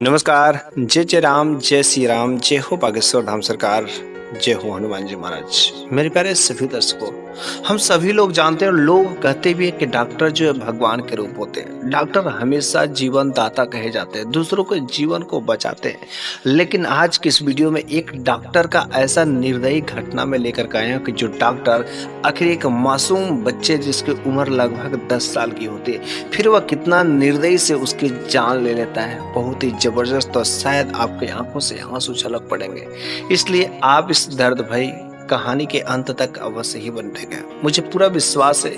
नमस्कार। जय जय राम, जय श्री राम, जय हो बागेश्वर धाम सरकार, जय हो हनुमान जी महाराज। मेरे प्यारे सभी दर्शकों, हम सभी लोग जानते हैं और लोग कहते भी हैं कि डॉक्टर जो है भगवान के रूप होते हैं। डॉक्टर हमेशा जीवन दाता कहे जाते हैं, दूसरों के जीवन को बचाते हैं। लेकिन आज की इस वीडियो में एक डॉक्टर का ऐसा निर्दयी घटना में लेकर के आए हैं कि जो डॉक्टर आखिर एक मासूम बच्चे जिसकी उम्र लगभग 10 साल की होती है, फिर वह कितना निर्दयी से उसकी जान ले लेता है। बहुत ही जबरदस्त और शायद आपके आंखों से आंसू छलक पड़ेंगे, इसलिए आप इस दर्द भरी कहानी के अंत तक अवश्य ही बने रहेंगे। मुझे पूरा विश्वास है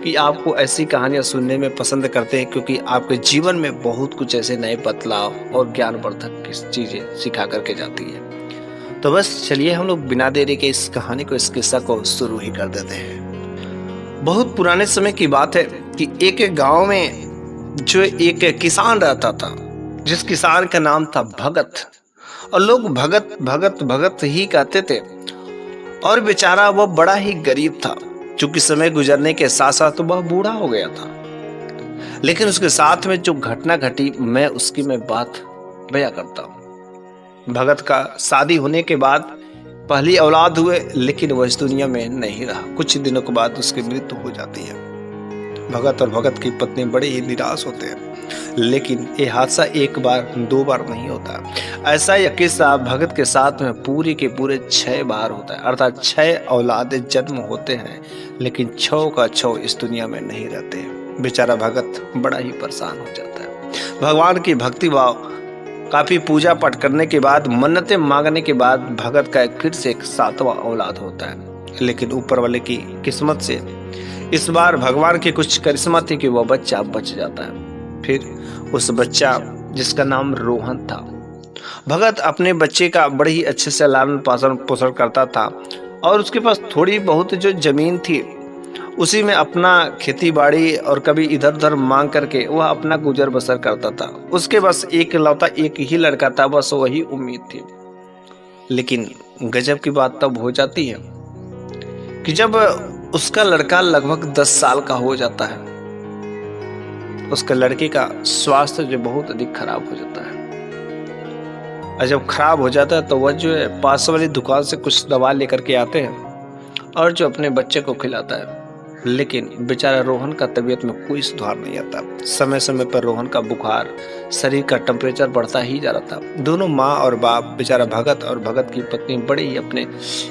कि आपको ऐसी कहानियां सुनने में पसंद करते हैं, क्योंकि आपके जीवन में बहुत कुछ ऐसे नए बदलाव और ज्ञानवर्धक चीजें सिखा करके जाती है। तो बस चलिए हम लोग बिना देरी के इस कहानी को, इस किस्सा को शुरू ही कर देते हैं। बहुत पुराने समय की बात है कि एक गांव में जो एक किसान रहता था, जिस किसान का नाम था भगत, और लोग भगत भगत भगत ही कहते थे। और बेचारा वह बड़ा ही गरीब था, क्योंकि समय गुजरने के साथ साथ वह बूढ़ा हो गया था। लेकिन उसके साथ में जो घटना घटी, मैं बात बयां करता हूँ। भगत का शादी होने के बाद पहली औलाद हुए, लेकिन वह इस दुनिया में नहीं रहा। कुछ दिनों के बाद उसकी मृत्यु हो जाती है। भगत और भगत की पत्नी बड़े ही निराश होते हैं। लेकिन ये हादसा एक बार दो बार नहीं होता। ऐसा यह किस्सा भगत के साथ में पूरे के पूरे 6 बार होता है, अर्थात 6 औलादे जन्म होते हैं, लेकिन 6 का 6 इस दुनिया में नहीं रहते। बेचारा भगत बड़ा ही परेशान हो जाता है। भगवान की भक्ति भाव, काफी पूजा पाठ करने के बाद, मन्नतें मांगने के बाद भगत का फिर से एक 7वां औलाद होता है। लेकिन ऊपर वाले की किस्मत से इस बार भगवान की कुछ करिश्मा थी कि वह बच्चा बच जाता है। फिर उस बच्चा जिसका नाम रोहन था, भगत अपने बच्चे का बड़े ही अच्छे से लालन पालन पोषण करता था, और उसके पास थोड़ी बहुत जो जमीन थी उसी में अपना खेती बाड़ी और कभी इधर उधर मांग करके वह अपना गुजर बसर करता था। उसके बस एक लौता एक ही लड़का था, बस वही उम्मीद थी। लेकिन गजब की बात तब हो जाती है कि जब उसका लड़का लगभग 10 साल का हो जाता है, उसके लड़के का स्वास्थ्य जो बहुत अधिक खराब हो जाता है। और जब खराब हो जाता है तो वह जो है पास वाली दुकान से कुछ दवा लेकर के आते हैं और जो अपने बच्चे को खिलाता है। लेकिन बेचारा रोहन का तबीयत में कोई सुधार नहीं आता। समय समय पर रोहन का बुखार, शरीर का टेम्परेचर बढ़ता ही जा रहा था। दोनों माँ और बाप, बेचारा भगत और भगत की पत्नी, बड़े ही अपने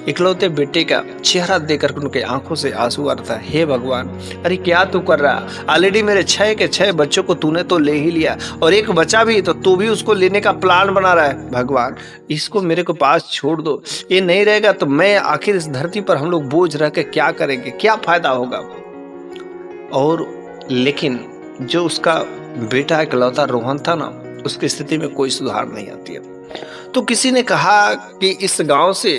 इकलौते बेटे का चेहरा देखकर उनके आंखों से आंसू आ रहा था। हे भगवान, अरे क्या तू कर रहा? ऑलरेडी मेरे 6 के 6 बच्चों को तूने तो ले ही लिया, और एक बच्चा भी, तो तू भी उसको लेने का प्लान बना रहा है। भगवान, इसको मेरे को पास छोड़ दो। ये नहीं रहेगा तो मैं आखिर इस धरती पर हम लोग बोझ रह के क्या करेंगे, क्या फायदा होगा? और लेकिन जो उसका बेटा इकलौता रोहन था ना, उसकी स्थिति में कोई सुधार नहीं आती है। तो किसी ने कहा कि इस गांव से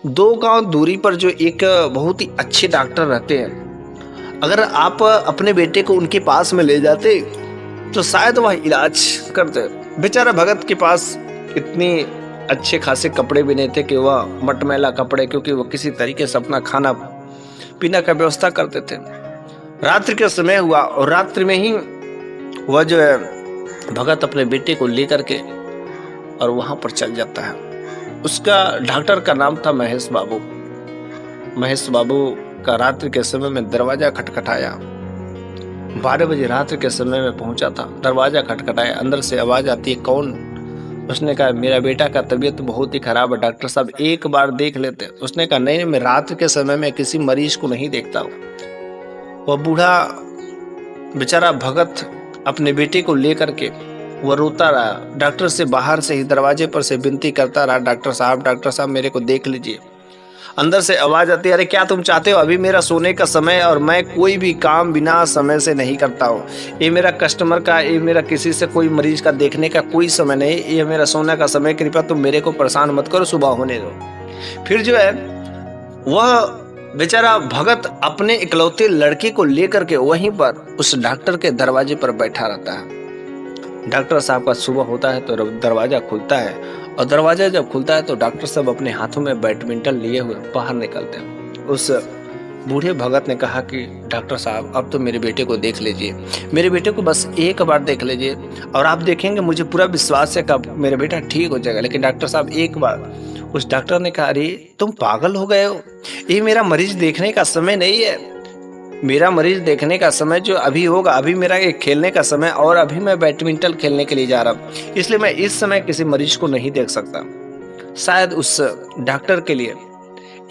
2 गांव दूरी पर जो एक बहुत ही अच्छे डॉक्टर रहते हैं, अगर आप अपने बेटे को उनके पास में ले जाते तो शायद वह इलाज करते। बेचारा भगत के पास इतनी अच्छे खासे कपड़े भी नहीं थे कि वह मटमैला कपड़े, क्योंकि वह किसी तरीके से अपना खाना पीना का व्यवस्था करते थे। रात्रि का समय हुआ और रात्रि में ही वह जो है भगत अपने बेटे को लेकर के और वहां पर चल जाता है। उसका डॉक्टर का नाम था महेश बाबू। महेश बाबू का रात्रि के समय में दरवाजा खटखटाया। 12 बजे रात्रि के समय में पहुंचा था। दरवाजा खटखटाया, अंदर से आवाज आती है, कौन? उसने कहा, मेरा बेटा का तबीयत बहुत ही खराब है डॉक्टर साहब, एक बार देख लेते। उसने कहा, नहीं, मैं रात्रि के समय में किसी मरीज को नहीं देखता हूँ। वह बूढ़ा बेचारा भगत अपने बेटे को लेकर के वह रोता रहा। डॉक्टर से बाहर से ही दरवाजे पर से विनती करता रहा, डॉक्टर साहब मेरे को देख लीजिए। अंदर से आवाज आती है, अरे क्या तुम चाहते हो? अभी मेरा सोने का समय, और मैं कोई भी काम बिना समय से नहीं करता हूँ। ये मेरा कस्टमर का, ये मेरा किसी से कोई मरीज का देखने का कोई समय नहीं, ये मेरा सोने का समय। कृपया तुम मेरे को परेशान मत करो, सुबह होने दो। फिर जो है वह बेचारा भगत अपने इकलौते लड़के को लेकर के वहीं पर उस डॉक्टर के दरवाजे पर बैठा रहता है। डॉक्टर साहब का सुबह होता है तो दरवाजा खुलता है, और दरवाजा जब खुलता है तो डॉक्टर साहब अपने हाथों में बैडमिंटन लिए हुए बाहर निकलते हैं। उस बूढ़े भगत ने कहा कि डॉक्टर साहब अब तो मेरे बेटे को देख लीजिए, मेरे बेटे को बस एक बार देख लीजिए और आप देखेंगे मुझे पूरा विश्वास है कि अब मेरा बेटा ठीक हो जाएगा। लेकिन डॉक्टर साहब एक बार, उस डॉक्टर ने कहा अरे तुम पागल हो गए हो, ये मेरा मरीज देखने का समय नहीं है, मेरा मरीज देखने का समय जो अभी होगा, अभी मेरा एक खेलने का समय और अभी मैं बैडमिंटन खेलने के लिए जा रहा हूँ, इसलिए मैं इस समय किसी मरीज को नहीं देख सकता। शायद उस डॉक्टर के लिए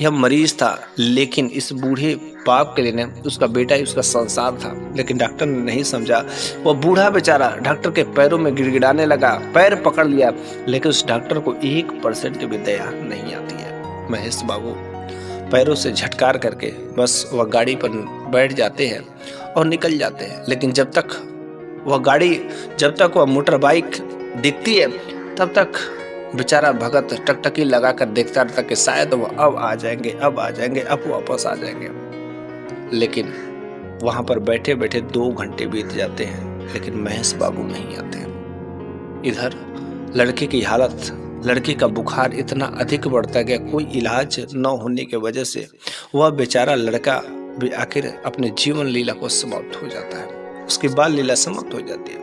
यह मरीज था, लेकिन इस बूढ़े बाप के लिए ने उसका बेटा ही उसका संसार था। लेकिन डॉक्टर ने नहीं समझा, वो बूढ़ा बेचारा डॉक्टर के पैरों में गिड़गिड़ाने लगा, पैर पकड़ लिया, लेकिन उस डॉक्टर को 1% भी दया नहीं आती है। महेश बाबू पैरों से झटकार करके बस वह गाड़ी पर बैठ जाते हैं और निकल जाते हैं। लेकिन जब तक वह मोटर बाइक दिखती है तब तक बेचारा भगत टकटकी लगाकर देखता रहता कि शायद वो अब आ जाएंगे, अब वापस आ जाएंगे। लेकिन वहां पर बैठे बैठे 2 घंटे बीत जाते हैं, लेकिन महेश बाबू नहीं आते। इधर लड़के की हालत, लड़के का बुखार इतना अधिक बढ़ता गया, कोई इलाज न होने की वजह से वह बेचारा लड़का भी आखिर अपने जीवन लीला को समाप्त हो जाता है, उसकी बाल लीला समाप्त हो जाती है।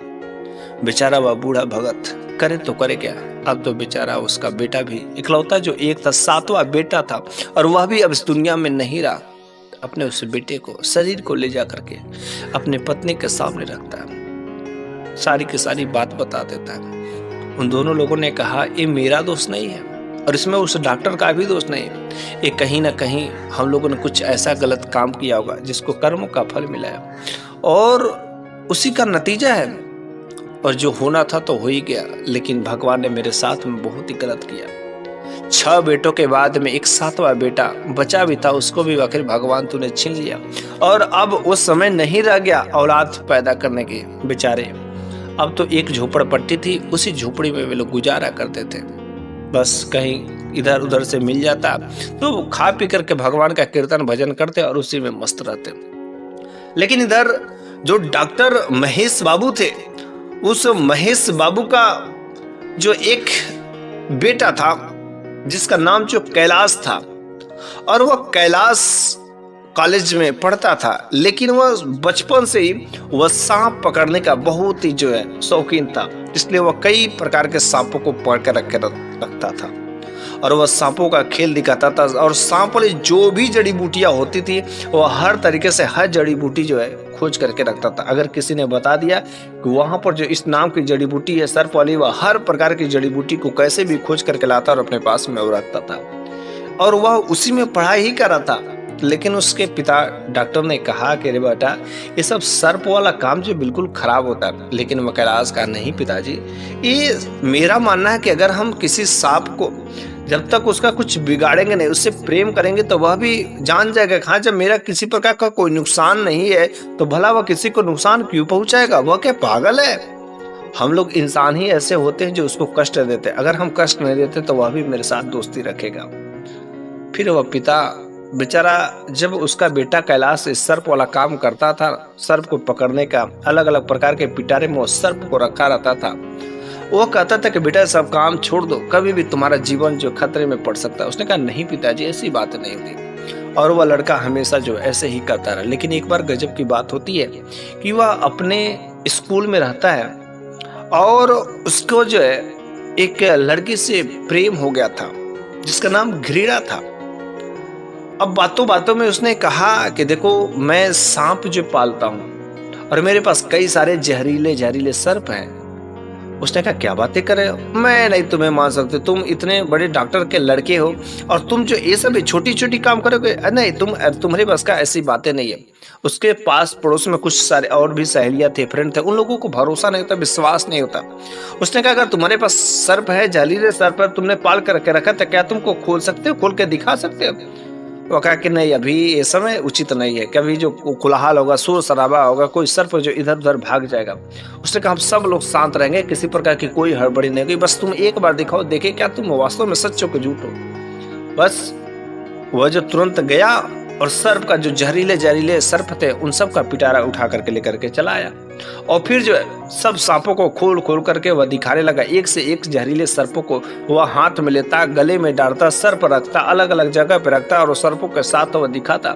बेचारा वह बूढ़ा भगत करे तो करे क्या, अब तो बेचारा उसका बेटा भी इकलौता जो एक था, 7वां बेटा था, और वह भी अब इस दुनिया में नहीं रहा। अपने उस बेटे को, शरीर को ले जा करके अपने पत्नी के सामने रखता है, सारी की सारी बात बता देता है। उन दोनों लोगों ने कहा ये मेरा दोष नहीं है और इसमें उस डॉक्टर का भी दोष नहीं है, ये कहीं ना कहीं हम लोगों ने कुछ ऐसा गलत काम किया होगा जिसको कर्मों का फल मिला है और उसी का नतीजा है, और जो होना था तो हो ही गया। लेकिन भगवान ने मेरे साथ में बहुत ही गलत किया। 6 बेटों के बाद में एक 7वां बेटा बचा भी था, उसको भी आखिर भगवान तूने छीन लिया, और अब उस समय नहीं रह गया औलाद पैदा करने के। बेचारे अब तो एक झोपड़पट्टी थी, उसी झोपड़ी में वे लोग गुजारा करते थे, बस कहीं इधर उधर से मिल जाता तो खा पी करके भगवान का कीर्तन भजन करते और उसी में मस्त रहते। लेकिन इधर जो डॉक्टर महेश बाबू थे, उस महेश बाबू का जो एक बेटा था जिसका नाम जो कैलाश था, और वह कैलाश कॉलेज में पढ़ता था, लेकिन वह बचपन से ही वह सांप पकड़ने का बहुत ही जो है शौकीन था, इसलिए वह कई प्रकार के सांपों को पकड़ कर रखता था और वह सांपों का खेल दिखाता था। और सांप वाली जो भी जड़ी बूटियां होती थी वह हर तरीके से हर जड़ी बूटी जो है खोज करके रखता था। अगर किसी ने बता दिया कि वहां पर जो इस नाम की जड़ी बूटी है सर्प वाली, वह हर प्रकार की जड़ी बूटी को कैसे भी खोज करके लाता और अपने पास में रखता था, और वह उसी में पढ़ाई ही कर रहा था। लेकिन उसके पिता डॉक्टर ने कहा कि रे बेटा ये सब सर्प वाला काम जो बिल्कुल खराब होता है। लेकिन वह कैलाश का नहीं पिताजी, ये मेरा मानना है कि अगर हम किसी सांप को जब तक उसका कुछ बिगाड़ेंगे नहीं, उससे प्रेम करेंगे तो वह भी जान जाएगा। हाँ, जब मेरा किसी प्रकार का कोई नुकसान नहीं है तो भला वह किसी को नुकसान क्यों पहुंचाएगा? वह क्या पागल है? हम लोग इंसान ही ऐसे होते हैं जो उसको कष्ट देते हैं। अगर हम कष्ट नहीं देते तो वह भी मेरे साथ दोस्ती रखेगा। फिर वह पिता बेचारा, जब उसका बेटा कैलाश सर्प वाला काम करता था, सर्प को पकड़ने का अलग अलग प्रकार के पिटारे में वो सर्प को रखा रहता था, वो कहता था कि बेटा सब काम छोड़ दो, कभी भी तुम्हारा जीवन जो खतरे में पड़ सकता है। उसने कहा नहीं पिताजी, ऐसी बात नहीं होती, और वह लड़का हमेशा जो ऐसे ही करता रहा। लेकिन एक बार गजब की बात होती है कि वह अपने स्कूल में रहता है और उसको जो है एक लड़की से प्रेम हो गया था जिसका नाम घृणा था। अब बातों बातों में उसने कहा कि देखो मैं सांप जो पालता हूँ और मेरे पास कई सारे जहरीले जहरीले सर्प हैं। उसने कहा क्या बातें कर रहे हो, मैं नहीं तुम्हें मान सकती, तुम इतने बड़े डॉक्टर के लड़के हो और तुम जो ये सब छोटी छोटी काम करोगे, नहीं तुम्हारे पास का ऐसी बातें नहीं है। उसके पास पड़ोस में कुछ सारे और भी सहेलियां थे, फ्रेंड थे, उन लोगों को भरोसा नहीं होता, विश्वास नहीं होता। उसने कहा अगर तुम्हारे पास सर्प है, जहरीले सर्प है, तुमने पाल करके रखा था, क्या तुमको खोल सकते हो, खोल के दिखा सकते हो? वो कहा कि नहीं अभी ये समय उचित नहीं है, कभी जो कोलाहल होगा, शोर शराबा होगा, कोई सर्प जो इधर उधर भाग जाएगा। उसने कहा हम सब लोग शांत रहेंगे, किसी प्रकार की कोई हड़बड़ी नहीं होगी, बस तुम एक बार दिखाओ, देखे क्या तुम वास्तव में सच हो कि झूठ हो। बस वह जो तुरंत गया और सर्प का जो जहरीले जहरीले सर्प थे उन सब का पिटारा उठा करके लेकर के चला आया, और फिर जो है सब सांपों को खोल खोल करके वह दिखाने लगा। एक से एक जहरीले सर्पों को वह हाथ में लेता, गले में डालता, सर पर रखता, अलग अलग जगह पर रखता और सर्पों के साथ वह दिखाता।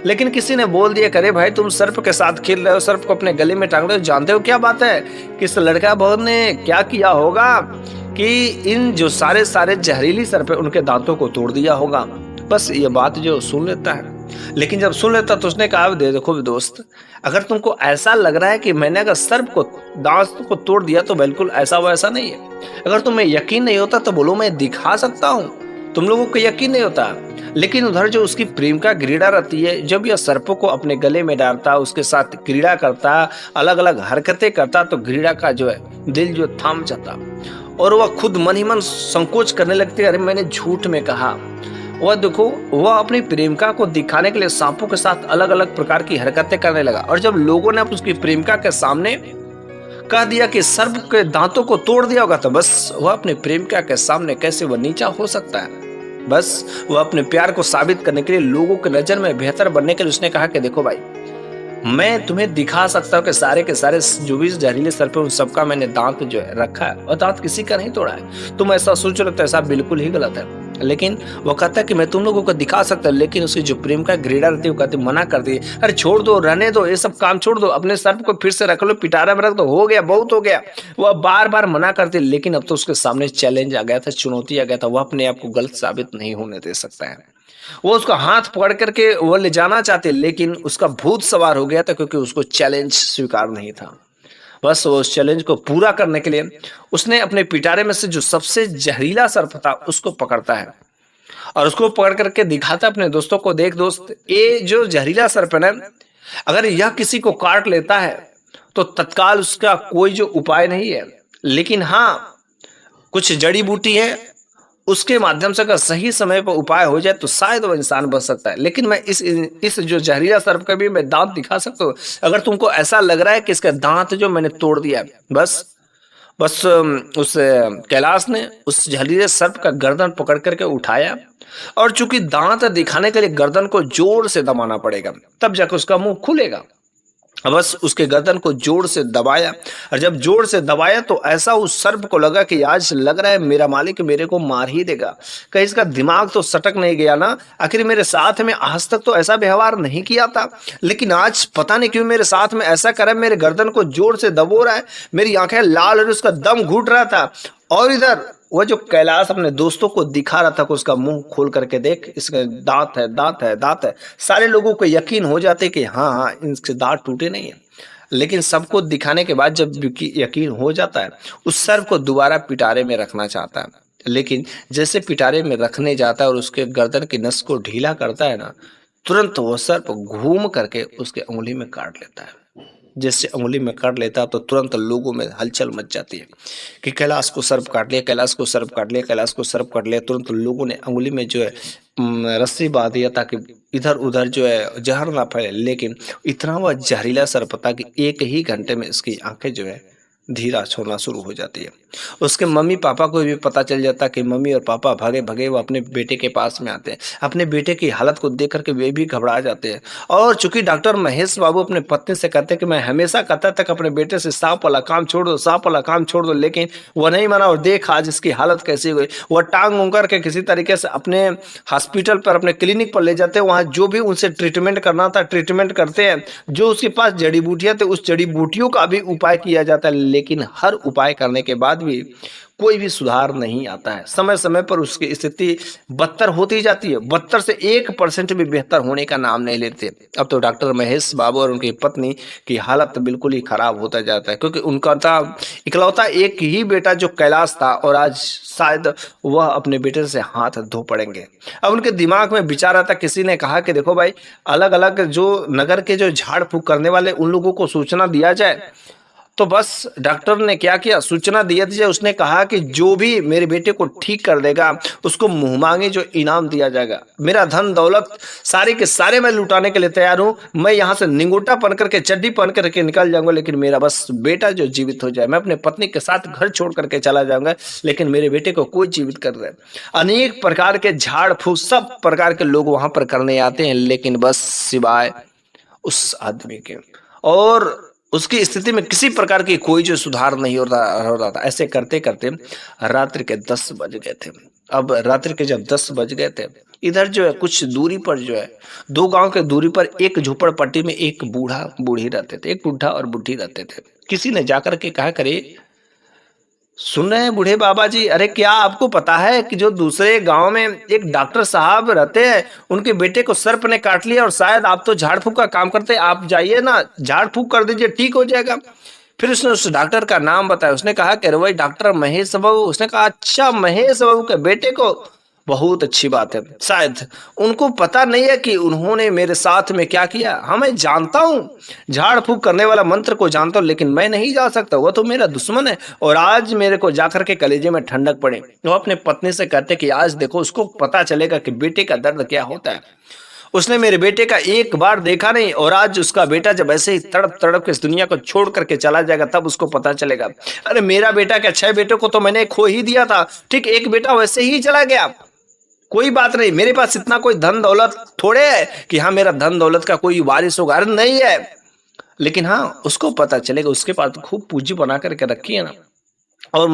लेकिन किसी ने बोल दिया, करे भाई तुम सर्प के साथ खेल रहे हो, सर्प को अपने गले में टांग रहे हो, जानते हो क्या बात है कि इस लड़का बहन ने क्या किया होगा कि इन जो सारे सारे जहरीली सर्प है उनके दांतों को तोड़ दिया होगा। बस ये बात जो सुन लेता है, लेकिन जब सुन लेता तो उसने कहा, देखो दोस्त, अगर तुमको ऐसा लग रहा है कि मैंने अगर सर्प को दांत को तोड़ दिया तो बिल्कुल ऐसा वैसा नहीं है। अगर तुम्हें यकीन नहीं होता तो बोलो, मैं दिखा सकता हूँ। तुम लोगों को यकीन नहीं होता, लेकिन उधर जो उसकी प्रेमिका क्रीड़ा रहती है, जब यह सर्पों को अपने गले में डालता, उसके साथ क्रीड़ा करता, अलग अलग हरकतें करता, तो क्रीड़ा का जो है दिल जो थाम जाता और वह खुद मन ही मन संकोच करने लगती है, अरे मैंने झूठ में कहा। वह देखो, वह अपनी प्रेमिका को दिखाने के लिए सांपों के साथ अलग अलग प्रकार की हरकतें करने लगा। और जब लोगों ने उसकी प्रेमिका के सामने कह दिया कि सर्प के दांतों को तोड़ दिया होगा, तो बस वह अपने प्रेमिका के सामने कैसे वह नीचा हो सकता है। बस वह अपने प्यार को साबित करने के लिए, लोगों की नजर में बेहतर बनने के लिए उसने कहा कि देखो भाई, मैं तुम्हें दिखा सकता हूँ कि सारे के सारे जो भी जहरीले सर्प है उन सबका मैंने दांत जो है रखा है, और दांत किसी का नहीं तोड़ा है। तुम ऐसा सोच रहे हो तो ऐसा बिल्कुल ही गलत है। लेकिन वो कहता है कि मैं तुम लोगों को दिखा सकता हूँ, लेकिन उसकी जो प्रेम का ग्रेडा रहती है वो कहती मना कर दी, अरे छोड़ दो, रहने दो, ये सब काम छोड़ दो, अपने सर्प को फिर से रख लो, पिटारा में रख दो, हो गया, बहुत हो गया। वह बार बार मना करती, लेकिन अब तो उसके सामने चैलेंज आ गया था, चुनौती आ गया था, वह अपने आप को गलत साबित नहीं होने दे सकता है। वो उसका हाथ पकड़ करके वो ले जाना चाहते, लेकिन उसका भूत सवार हो गया था, क्योंकि उसको चैलेंज स्वीकार नहीं था। बस वो उस चैलेंज को पूरा करने के लिए उसने अपने पिटारे में से जो सबसे जहरीला सर्प था उसको पकड़ता है और उसको पकड़ करके दिखाता अपने दोस्तों को, देख दोस्त, ये जो जहरीला सर्प है ना, अगर यह किसी को काट लेता है तो तत्काल उसका कोई जो उपाय नहीं है, लेकिन हाँ कुछ जड़ी बूटी है, उसके माध्यम से अगर सही समय पर उपाय हो जाए तो शायद वो इंसान बच सकता है। लेकिन मैं इस जो जहरीला सर्प का भी मैं दांत दिखा सकता हूँ, अगर तुमको ऐसा लग रहा है कि इसका दांत जो मैंने तोड़ दिया है। बस बस उस कैलाश ने उस जहरीले सर्प का गर्दन पकड़ करके उठाया, और चूंकि दांत दिखाने के लिए गर्दन को जोर से दबाना पड़ेगा, तब जाकर उसका मुंह खुलेगा। बस उसके गर्दन को जोर से दबाया, और जब जोर से दबाया तो ऐसा उस सर्प को लगा कि आज लग रहा है मेरा मालिक मेरे को मार ही देगा, कहीं इसका दिमाग तो सटक नहीं गया ना, आखिर मेरे साथ में आज तक तो ऐसा व्यवहार नहीं किया था, लेकिन आज पता नहीं क्यों मेरे साथ में ऐसा कर रहा है, मेरे गर्दन को जोर से दबो रहा है, मेरी आंखें लाल और उसका दम घुट रहा था। और इधर वह जो कैलाश अपने दोस्तों को दिखा रहा था कि उसका मुंह खोल करके देख, इसका दांत है, दांत है, दांत है। सारे लोगों को यकीन हो जाते कि हाँ हाँ इनके दांत टूटे नहीं है, लेकिन सबको दिखाने के बाद जब यकीन हो जाता है, उस सर्प को दोबारा पिटारे में रखना चाहता है, लेकिन जैसे पिटारे में रखने जाता है और उसके गर्दन की नस को ढीला करता है ना, तुरंत वो सर्प घूम करके उसके उंगली में काट लेता है। जैसे उंगली में काट लेता तो तुरंत लोगों में हलचल मच जाती है कि कैलाश को सर्प काट लिया, कैलाश को सर्प काट लिया, कैलाश को सर्प काट लिया। तुरंत लोगों ने उंगली में जो है रस्सी बांध दिया ताकि इधर उधर जो है जहर ना फैले, लेकिन इतना वह जहरीला सर्प था कि एक ही घंटे में इसकी आंखें जो है धीरा छोड़ना शुरू हो जाती है। उसके मम्मी पापा को भी पता चल जाता कि मम्मी और पापा भागे भागे वो अपने बेटे के पास में आते हैं। अपने बेटे की हालत को देख करके वे भी घबरा जाते हैं। और चूंकि डॉक्टर महेश बाबू अपने पत्नी से कहते हैं कि मैं हमेशा कहता तक अपने बेटे से सांप वाला काम छोड़ दो, सांप वाला काम छोड़ दो, लेकिन वह नहीं माना। और देख आज इसकी हालत कैसी हुई, वह टांग उंग करके किसी तरीके से अपने हॉस्पिटल पर, अपने क्लिनिक पर ले जाते हैं। वहाँ जो भी उनसे ट्रीटमेंट करना था ट्रीटमेंट करते हैं, जो उसके पास जड़ी बूटियाँ थे उस जड़ी बूटियों का भी उपाय किया जाता है, लेकिन हर उपाय करने के बाद भी कोई भी सुधार नहीं आता है। समय समय पर उसकी स्थिति बदतर होती जाती है, बदतर से 1% भी बेहतर होने का नाम नहीं लेते। अब तो डॉक्टर महेश बाबू और उनकी पत्नी की हालत बिल्कुल ही खराब होता जाता है, क्योंकि उनका था इकलौता एक ही बेटा जो कैलाश था, और आज शायद वह अपने बेटे से हाथ धो पड़ेंगे। अब उनके दिमाग में विचार आता, किसी ने कहा कि देखो भाई, अलग अलग जो नगर के जो झाड़ फूक करने वाले उन लोगों को सूचना दिया जाए। तो बस डॉक्टर ने क्या किया, सूचना दिया थी। उसने कहा कि जो भी मेरे बेटे को ठीक कर देगा उसको मुंह मांगे जो इनाम दिया जाएगा। मेरा धन दौलत सारे के सारे मैं लुटाने के लिए तैयार हूं, मैं यहाँ से निंगोटा पहन करके चड्डी पहन करके निकल जाऊंगा, लेकिन मेरा बस बेटा जो जीवित हो जाए। मैं अपने पत्नी के साथ घर छोड़ करके चला जाऊंगा, लेकिन मेरे बेटे को कोई जीवित कर दे। अनेक प्रकार के झाड़ फूक सब प्रकार के लोग वहां पर करने आते हैं, लेकिन बस सिवाय उस आदमी के। और उसकी स्थिति में किसी प्रकार की कोई जो सुधार नहीं हो रहा था। ऐसे करते करते रात्रि के 10 बज गए थे। अब रात्रि के जब 10 बज गए थे, इधर जो है कुछ दूरी पर जो है 2 गांव के दूरी पर एक झोपड़पट्टी में एक बूढ़ा बूढ़ी रहते थे, एक बुढ़ा और बुढ़ी रहते थे। किसी ने जाकर के कहा, करे सुन रहे हैं बूढ़े बाबा जी, अरे क्या आपको पता है कि जो दूसरे गांव में एक डॉक्टर साहब रहते हैं, उनके बेटे को सर्प ने काट लिया और शायद आप तो झाड़ फूक का काम करते हैं, आप जाइए ना झाड़ फूक कर दीजिए, ठीक हो जाएगा। फिर उसने उस डॉक्टर का नाम बताया। उसने कहा कि अरे वही डॉक्टर महेश बाबू। उसने कहा अच्छा, महेश बाबू के बेटे को, बहुत अच्छी बात है। शायद उनको पता नहीं है कि उन्होंने मेरे साथ में क्या किया। हाँ मैं जानता हूँ, झाड़ फूक करने वाला मंत्र को जानता हूँ, लेकिन मैं नहीं जा सकता, वो तो मेरा दुश्मन है। और आज मेरे को जाकर के कलेजे में ठंडक पड़े। वो अपने पत्नी से कहते कि आज देखो उसको पता चलेगा कि बेटे का दर्द क्या होता है। उसने मेरे बेटे का एक बार देखा नहीं, और आज उसका बेटा जब ऐसे ही तड़प तड़प के इस दुनिया को छोड़ करके चला जाएगा, तब उसको पता चलेगा। अरे मेरा बेटा क्या, 6 बेटों को तो मैंने खो ही दिया था, ठीक एक बेटा वैसे ही चला गया। कोई बात नहीं, मेरे पास इतना कोई धन दौलत थोड़े है कि हाँ मेरा धन दौलत का कोई वारिस होगा, अरे नहीं है। लेकिन हाँ उसको पता चलेगा, उसके पास तो खूब पूंजी बना करके रखी है ना। और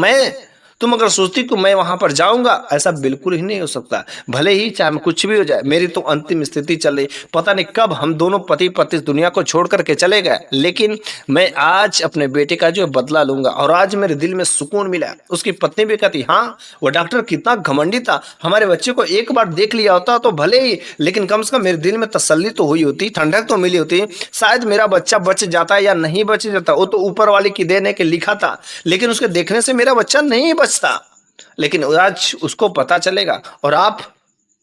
तुम अगर सोचती कि मैं वहां पर जाऊंगा, ऐसा बिल्कुल ही नहीं हो सकता। भले ही चाहे कुछ भी हो जाए, मेरी तो अंतिम स्थिति चल रही, पता नहीं कब हम दोनों पति पत्नी दुनिया को छोड़ करके चले गए, लेकिन मैं आज अपने बेटे का जो बदला लूंगा। और आज मेरे दिल में सुकून मिला। उसकी पत्नी भी कहती, हाँ वो डॉक्टर कितना घमंडी था, हमारे बच्चे को एक बार देख लिया होता तो भले ही, लेकिन कम से कम मेरे दिल में तसल्ली तो हुई होती, ठंडक तो मिली होती। शायद मेरा बच्चा बच जाता या नहीं बच जाता, वो तो ऊपर वाले की देने के लिखा था, लेकिन उसके देखने से मेरा बच्चा नहीं बचता। लेकिन आज उसको पता चलेगा। और आप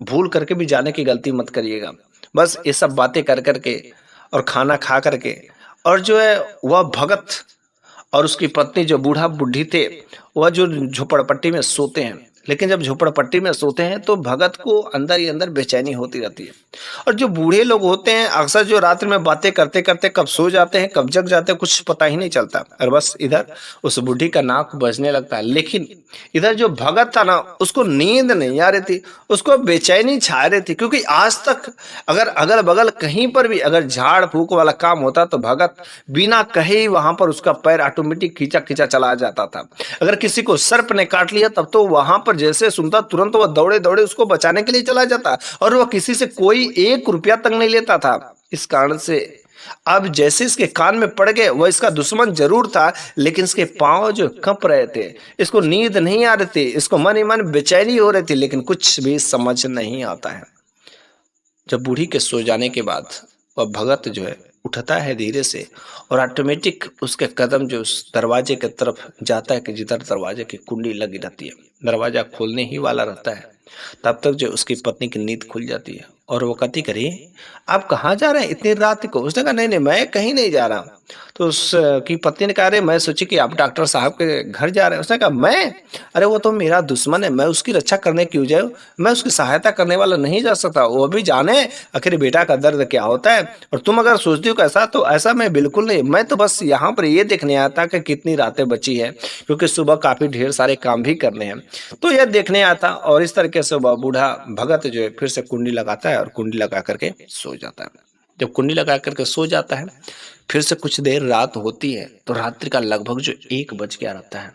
भूल करके भी जाने की गलती मत करिएगा। बस ये सब बातें कर करके और खाना खा करके, और जो है वह भगत और उसकी पत्नी जो बूढ़ा बुढ़ी थे, वह जो झोपड़पट्टी में सोते हैं। लेकिन जब झोपड़पट्टी में सोते हैं तो भगत को अंदर ही अंदर बेचैनी होती रहती है। और जो बूढ़े लोग होते हैं अक्सर जो रात्रि में बातें करते करते कब सो जाते हैं कब जग जाते हैं कुछ पता ही नहीं चलता। और बस इधर उस बूढ़ी का नाक बजने लगता है। लेकिन इधर जो भगत था ना, उसको नींद नहीं आ रही थी, उसको बेचैनी छा रही थी। क्योंकि आज तक अगर अगल बगल कहीं पर भी अगर झाड़ फूक वाला काम होता तो भगत बिना कहे ही वहां पर उसका पैर ऑटोमेटिक खींचा खींचा चला जाता था। अगर किसी को सर्प ने काट लिया तब तो वहां पर जैसे सुनता तुरंत वह दौड़े दौड़े उसको बचाने के लिए चला जाता, और वह किसी से कोई 1 रुपया तक नहीं लेता था। इस कारण से अब जैसे इसके कान में पड़ गए, वह इसका दुश्मन जरूर था, लेकिन इसके पांव जो कंप रहे थे, इसको नींद नहीं आ रही थी, इसको मन ही मन बेचैनी हो रही थी, लेकिन कुछ भी समझ नहीं आता है। जब बूढ़ी के सो जाने के बाद वह भगत जो है उठता है धीरे से, और ऑटोमेटिक उसके कदम जो उस दरवाजे की तरफ जाता है कि जिधर दरवाजे की कुंडी लगी रहती है। दरवाजा खोलने ही वाला रहता है, तब तक जो उसकी पत्नी की नींद खुल जाती है। और वो कहती, करिए आप कहाँ जा रहे हैं इतनी रात को? उसने कहा नहीं नहीं मैं कहीं नहीं जा रहा। तो उसकी पत्नी ने कहा, अरे मैं सोची कि आप डॉक्टर साहब के घर जा रहे हैं। उसने कहा मैं, अरे वो तो मेरा दुश्मन है, मैं उसकी रक्षा करने क्यों जाऊँ, मैं उसकी सहायता करने वाला नहीं जा सकता। वो भी जाने आखिर बेटा का दर्द क्या होता है। और तुम अगर सोचती हो कैसा, तो ऐसा मैं बिल्कुल नहीं, मैं तो बस यहाँ पर ये देखने आया था कि कितनी रातें बची है, क्योंकि सुबह काफी ढेर सारे काम भी करने हैं, तो यह देखने आता। और इस तरीके से वह बूढ़ा भगत जो है फिर से कुंडी लगाता है और कुंडी लगा करके सो जाता है। जब कुंडी लगा करके सो जाता है, फिर से कुछ देर रात होती है, तो रात्रि का लगभग जो 1 बज गया रहता है।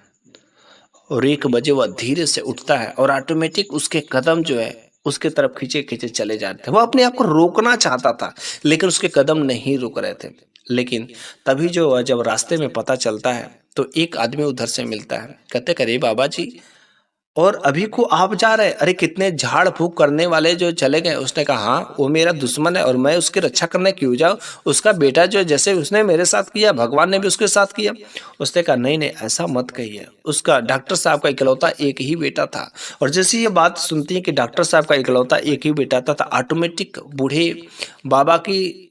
और 1 बजे वह धीरे से उठता है, और ऑटोमेटिक उसके कदम जो है उसके तरफ खींचे खींचे चले जाते हैं। वह अपने आप को रोकना चाहता था, लेकिन उसके कदम नहीं रुक रहे थे। लेकिन तभी जो जब रास्ते में पता चलता है, तो एक आदमी उधर से मिलता है। कहते, करे बाबा जी, और अभी को आप जा रहे? अरे कितने झाड़ फूक करने वाले जो चले गए। उसने कहा, हाँ वो मेरा दुश्मन है और मैं उसकी रक्षा करने क्यों जाऊं, उसका बेटा जो जैसे उसने मेरे साथ किया, भगवान ने भी उसके साथ किया। उसने कहा, नहीं नहीं ऐसा मत कहिए, उसका डॉक्टर साहब का इकलौता एक ही बेटा था। और जैसे ये बात सुनती है कि डॉक्टर साहब का इकलौता एक ही बेटा था, तो ऑटोमेटिक बूढ़े बाबा की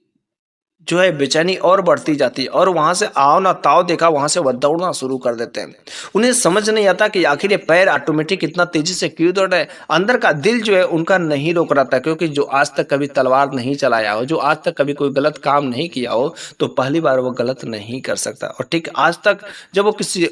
जो है बेचैनी और बढ़ती जाती है। और वहां से आओ ना ताओ देखा, वहां से वह दौड़ना शुरू कर देते हैं। उन्हें समझ नहीं आता कि आखिर ये पैर ऑटोमेटिक इतना तेजी से क्यों दौड़ रहे हैं। अंदर का दिल जो है उनका नहीं रोक रहा था, क्योंकि जो आज तक कभी तलवार नहीं चलाया हो, जो आज तक कभी कोई गलत काम नहीं किया हो, तो पहली बार वो गलत नहीं कर सकता। और ठीक आज तक जब वो किसी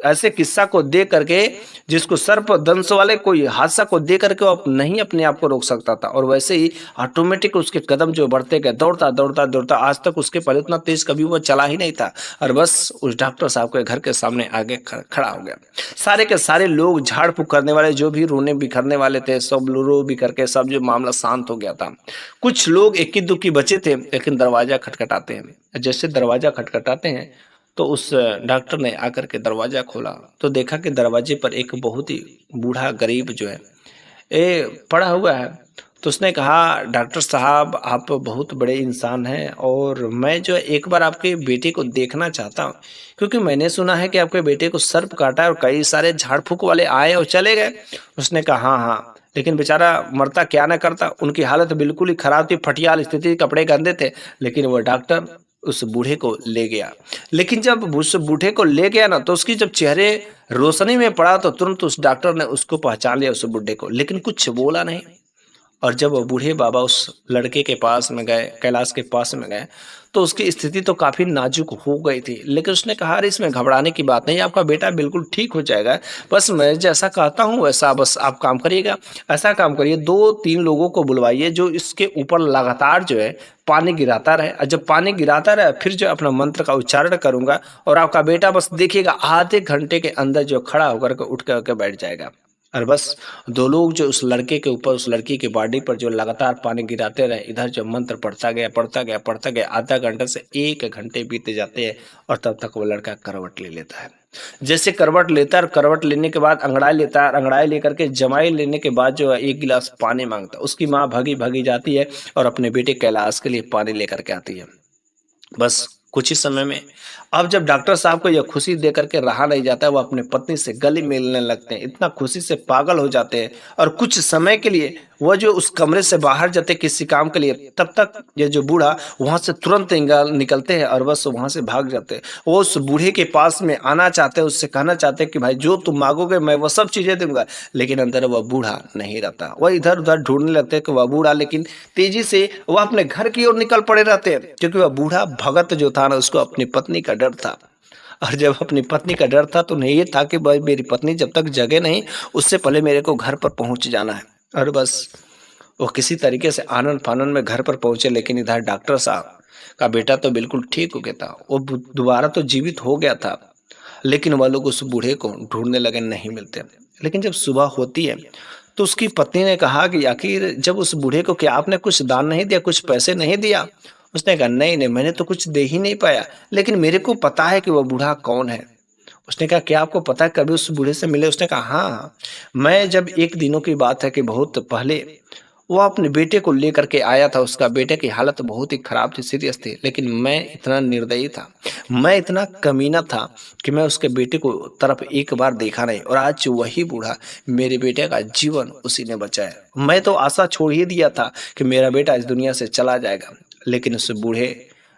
ऐसे किस्सा को देख करके, जिसको सर्प दंश वाले कोई हादसा को देख करके वो नहीं अपने आप को रोक सकता था, और वैसे ही ऑटोमेटिक उसके कदम जो बढ़ते गए, दौड़ता दौड़ता दौड़ता आज तक उसके पहले उतना तेज कभी वो चला ही नहीं था। और बस उस डॉक्टर साहब के घर के सामने आगे खड़ा हो गया। सारे के सारे लोग, झाड़ फूक करने वाले, जो भी रोने बिखरने वाले थे, सब रो बिखर के सब, जो मामला शांत हो गया था। कुछ लोग इक्की दुक्की बचे थे, लेकिन दरवाजा खटखटाते हैं। जैसे दरवाजा खटखटाते हैं तो उस डॉक्टर ने आकर के दरवाजा खोला तो देखा कि दरवाजे पर एक बहुत ही बूढ़ा गरीब जो है पड़ा हुआ है। तो उसने कहा, डॉक्टर साहब आप बहुत बड़े इंसान हैं और मैं जो है एक बार आपके बेटे को देखना चाहता हूँ, क्योंकि मैंने सुना है कि आपके बेटे को सर्प काटा है और कई सारे झाड़ फूक वाले आए और चले गए। उसने कहा हाँ हाँ, लेकिन बेचारा मरता क्या ना करता, उनकी हालत बिल्कुल ही खराब थी, फटियाल स्थिति, कपड़े गंदे थे। लेकिन वो डॉक्टर उस बूढ़े को ले गया। लेकिन जब उस बूढ़े को ले गया ना, तो उसकी जब चेहरे रोशनी में पड़ा तो तुरंत उस डॉक्टर ने उसको पहचान लिया, उस बूढ़े को, लेकिन कुछ बोला नहीं। और जब वो बूढ़े बाबा उस लड़के के पास में गए, कैलाश के पास में गए, तो उसकी स्थिति तो काफी नाजुक हो गई थी। लेकिन उसने कहा, अरे इसमें घबराने की बात नहीं, आपका बेटा बिल्कुल ठीक हो जाएगा। बस मैं जैसा कहता हूँ वैसा बस आप काम करिएगा। ऐसा काम करिए, 2-3 लोगों को बुलवाइए जो इसके ऊपर लगातार जो है पानी गिराता रहे। और जब पानी गिराता रहे फिर जो अपना मंत्र का उच्चारण करूंगा और आपका बेटा बस देखिएगा आधे घंटे के अंदर जो खड़ा होकर के उठ करके बैठ जाएगा। और बस 2 लोग जो उस लड़के के ऊपर, उस लड़की की बॉडी पर जो लगातार पानी गिराते रहे, इधर जो मंत्र पढ़ता गया, आधा घंटा से 1 घंटे बीते जाते हैं और तब तक वो लड़का करवट ले लेता है। जैसे करवट लेता है और करवट लेने के बाद अंगड़ाई लेता है, अंगड़ाई लेकर के जमाई लेने के बाद जो है 1 गिलास पानी मांगता है। उसकी माँ भगी भगी जाती है और अपने बेटे कैलाश के लिए पानी लेकर के आती है। बस कुछ ही समय में अब जब डॉक्टर साहब को यह खुशी दे करके रहा नहीं जाता है, वो अपने पत्नी से गले मिलने लगते हैं, इतना खुशी से पागल हो जाते हैं। और कुछ समय के लिए वह जो उस कमरे से बाहर जाते किसी काम के लिए, तब तक ये जो बूढ़ा वहां से तुरंत निकलते हैं और बस वहां से भाग जाते हैं। वो उस बूढ़े के पास में आना चाहते हैं, उससे कहना चाहते हैं कि भाई जो तुम मांगोगे मैं वो सब चीजें दूंगा। लेकिन अंदर वह बूढ़ा नहीं रहता। वह इधर उधर ढूंढने लगते हैं कि वह बूढ़ा, लेकिन तेजी से वह अपने घर की ओर निकल पड़े रहते हैं, क्योंकि वह बूढ़ा भगत जो था ना, उसको अपनी पत्नी का डर था। और जब अपनी पत्नी का डर था तो नहीं ये था कि भाई मेरी पत्नी जब तक जगे नहीं उससे पहले मेरे को घर पर पहुंच जाना है। और बस वो किसी तरीके से आनन फानन में घर पर पहुंचे। लेकिन इधर डॉक्टर साहब का बेटा तो बिल्कुल ठीक हो गया था, वो दोबारा तो जीवित हो गया था। लेकिन वह लोग उस बूढ़े को ढूंढने लगे, नहीं मिलते। लेकिन जब सुबह होती है तो उसकी पत्नी ने कहा कि आखिर जब उस बूढ़े को क्या आपने कुछ दान नहीं दिया, कुछ पैसे नहीं दिया? उसने कहा नहीं नहीं, मैंने तो कुछ दे ही नहीं पाया, लेकिन मेरे को पता है कि वह बूढ़ा कौन है। उसने कहा क्या आपको पता है, कभी उस बूढ़े से मिले? उसने कहा हाँ, मैं जब एक दिनों की बात है कि बहुत पहले वो अपने बेटे को लेकर के आया था। उसका बेटे की हालत बहुत ही खराब थी, सीरियस थी, लेकिन मैं इतना निर्दयी था, मैं इतना कमीना था कि मैं उसके बेटे को तरफ एक बार देखा नहीं। और आज वही बूढ़ा मेरे बेटे का जीवन उसी ने बचाया। मैं तो आशा छोड़ ही दिया था कि मेरा बेटा इस दुनिया से चला जाएगा, लेकिन उस बूढ़े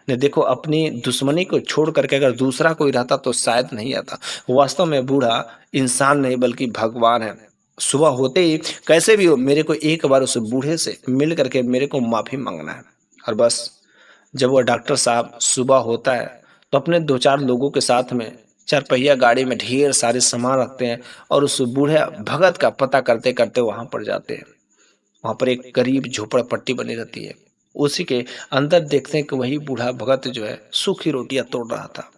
ने देखो अपनी दुश्मनी को छोड़ करके अगर दूसरा कोई रहता तो शायद नहीं आता। वास्तव में बूढ़ा इंसान नहीं बल्कि भगवान है। सुबह होते ही कैसे भी हो मेरे को एक बार उस बूढ़े से मिल करके मेरे को माफी मांगना है। और बस जब वो डॉक्टर साहब सुबह होता है तो अपने 2-4 लोगों के साथ में 4 पहिया गाड़ी में ढेर सारे सामान रखते हैं और उस बूढ़े भगत का पता करते करते वहां पर जाते हैं। वहां पर एक गरीब झोपड़पट्टी बनी रहती है, उसी के अंदर देखते हैं कि वही बूढ़ा भगत जो है सूखी रोटियां तोड़ रहा था।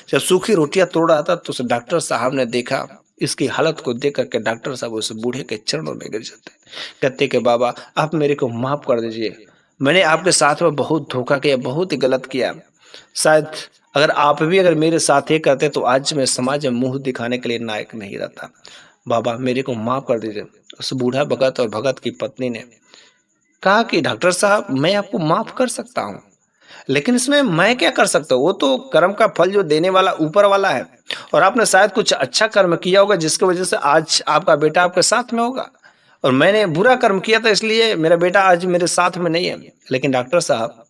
जब सूखी रोटियां तोड़ रहा था तो उस डॉक्टर साहब ने देखा, इसकी हालत को देख करके डॉक्टर साहब उस बूढ़े के चरणों में गिर जाते हैं। कहते कि बाबा आप मेरे को माफ कर दीजिए, मैंने आपके साथ में बहुत धोखा किया, बहुत ही गलत किया। शायद अगर मेरे साथ ये करते तो आज मैं समाज में मुंह दिखाने के लिए नायक नहीं रहता। बाबा मेरे को माफ कर दीजिए। उस बूढ़ा भगत और भगत की पत्नी ने कहा कि डॉक्टर साहब मैं आपको माफ कर सकता हूँ, लेकिन इसमें मैं क्या कर सकता हूँ? वो तो कर्म का फल जो देने वाला ऊपर वाला है, और आपने शायद कुछ अच्छा कर्म किया होगा जिसकी वजह से आज आपका बेटा आपके साथ में होगा, और मैंने बुरा कर्म किया था इसलिए मेरा बेटा आज मेरे साथ में नहीं है। लेकिन डॉक्टर साहब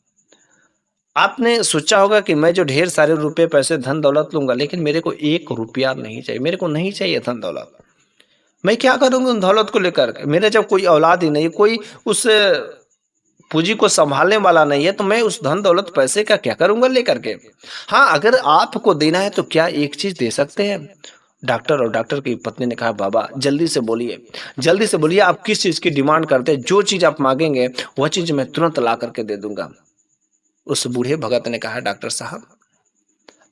आपने सोचा होगा कि मैं जो ढेर सारे रुपए पैसे धन दौलत लूंगा, लेकिन मेरे को 1 रुपया नहीं चाहिए, मेरे को नहीं चाहिए धन दौलत। मैं क्या करूंगा उन दौलत को लेकर? मेरा जब कोई औलाद ही नहीं, कोई उस पूंजी को संभालने वाला नहीं है, तो मैं उस धन दौलत पैसे का क्या करूंगा लेकर के? हाँ अगर आपको देना है तो क्या एक चीज दे सकते हैं? डॉक्टर और डॉक्टर की पत्नी ने कहा बाबा जल्दी से बोलिए, जल्दी से बोलिए, आप किस चीज की डिमांड करते हैं? जो चीज आप मांगेंगे वह चीज मैं तुरंत ला करके दे दूंगा। उस बूढ़े भगत ने कहा, डॉक्टर साहब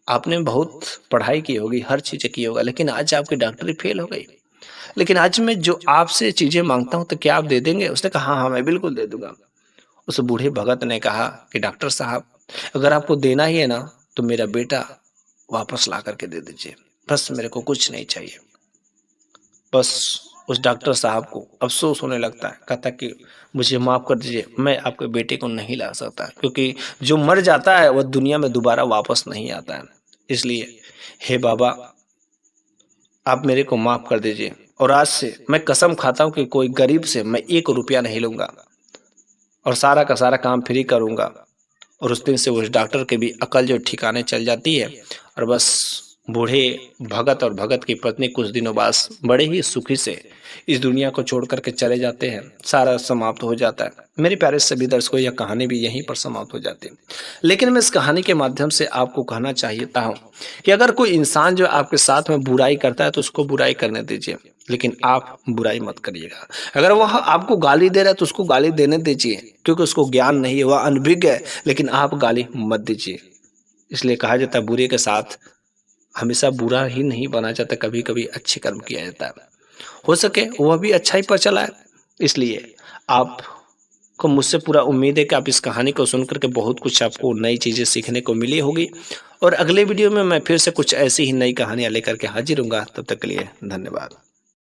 आपने बहुत पढ़ाई की होगी, हर चीज़ें की होगा, लेकिन आज आपकी डॉक्टरी फेल हो गई। लेकिन आज मैं जो आपसे चीज़ें माँगता हूँ तो क्या आप दे देंगे? उसने कहा, हाँ, हाँ, मैं बिल्कुल दे दूँगा। उस बूढ़े भगत ने कहा कि डॉक्टर साहब अगर आपको देना ही है ना तो मेरा बेटा वापस ला कर के दे दीजिए। बस मेरे को कुछ नहीं चाहिए। बस उस डॉक्टर साहब को अफ़सोस होने लगता है, कहता कि मुझे माफ़ कर दीजिए, मैं आपके बेटे को नहीं ला सकता क्योंकि जो मर जाता है वह दुनिया में दोबारा वापस नहीं आता है। इसलिए हे बाबा आप मेरे को माफ़ कर दीजिए और आज से मैं कसम खाता हूँ कि कोई गरीब से मैं 1 रुपया नहीं लूँगा और सारा का सारा काम फ्री करूँगा। और उस दिन से उस डॉक्टर की भी अकल जो ठिकाने चल जाती है और बस बूढ़े भगत और भगत की पत्नी कुछ दिनों बाद बड़े ही सुखी से इस दुनिया को छोड़ करके चले जाते हैं। सारा समाप्त हो जाता है। मेरे प्यारे सभी दर्शकों, यह कहानी भी यहीं पर समाप्त हो जाती है। लेकिन मैं इस कहानी के माध्यम से आपको कहना चाहता हूँ कि अगर कोई इंसान जो आपके साथ में बुराई करता है तो उसको बुराई करने दीजिए, लेकिन आप बुराई मत करिएगा। अगर वह आपको गाली दे रहा है तो उसको गाली देने दीजिए, क्योंकि उसको ज्ञान नहीं है, वह अनभिज्ञ है, लेकिन आप गाली मत दीजिए। इसलिए कहा जाता है बुरे के साथ हमेशा बुरा ही नहीं बना जाता, कभी कभी अच्छे कर्म किया जाता है। हो सके वह भी अच्छा ही पर चला है। इसलिए आपको मुझसे पूरा उम्मीद है कि आप इस कहानी को सुन करके बहुत कुछ आपको नई चीज़ें सीखने को मिली होगी। और अगले वीडियो में मैं फिर से कुछ ऐसी ही नई कहानियाँ लेकर के हाजिर हूँगा। तब तक के लिए धन्यवाद।